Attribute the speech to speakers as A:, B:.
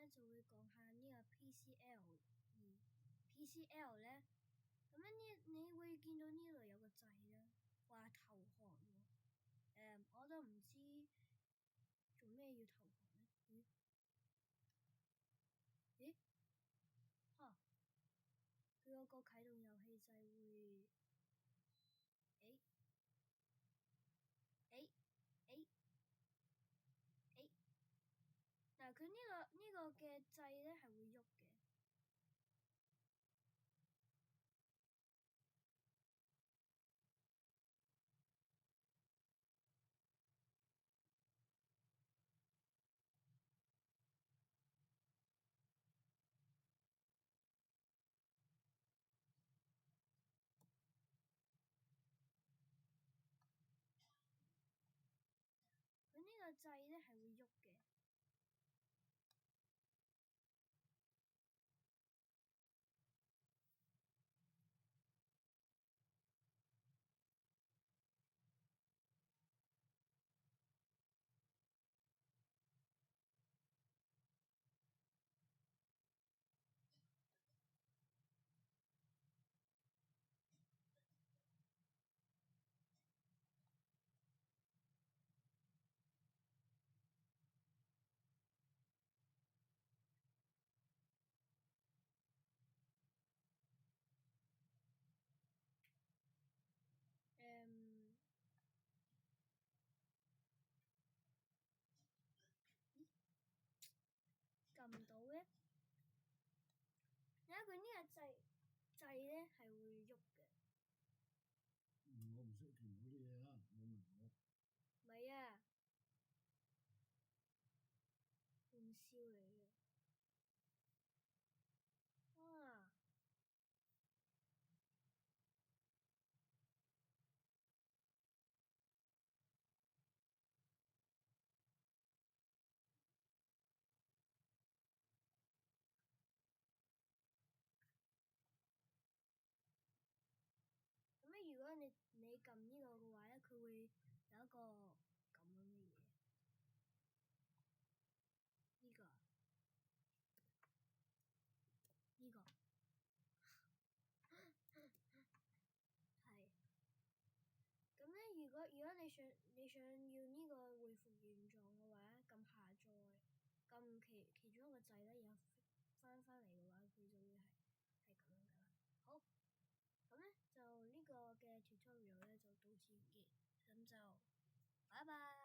A: 咧就會講下呢個 PCL， 而 PCL 咧咁樣你會見到呢度有個掣啦，話投降喎。我都唔知做咩要投降咧。咦？嚇！佢有個啟動遊戲掣會，但係佢呢個嘅掣咧係會喐嘅。佢呢個掣咧係會喐嘅。撳唔到嘅，因為佢呢個掣咧係會喐嘅。
B: 我唔識填嗰啲嘢啊，你問我。
A: 唔係啊，玩笑嚟嘅。啊！咁如果你撳呢個嘅話咧，佢會有一個咁樣嘅嘢。呢個係。咁咧，如果你想要呢個恢復原狀嘅話，撳下載，撳其中一個掣咧，然後翻嚟嘅話，佢就會係咁樣噶啦。好，咁咧就呢個嘅 tutorial 咧就到此完結，咁就拜拜。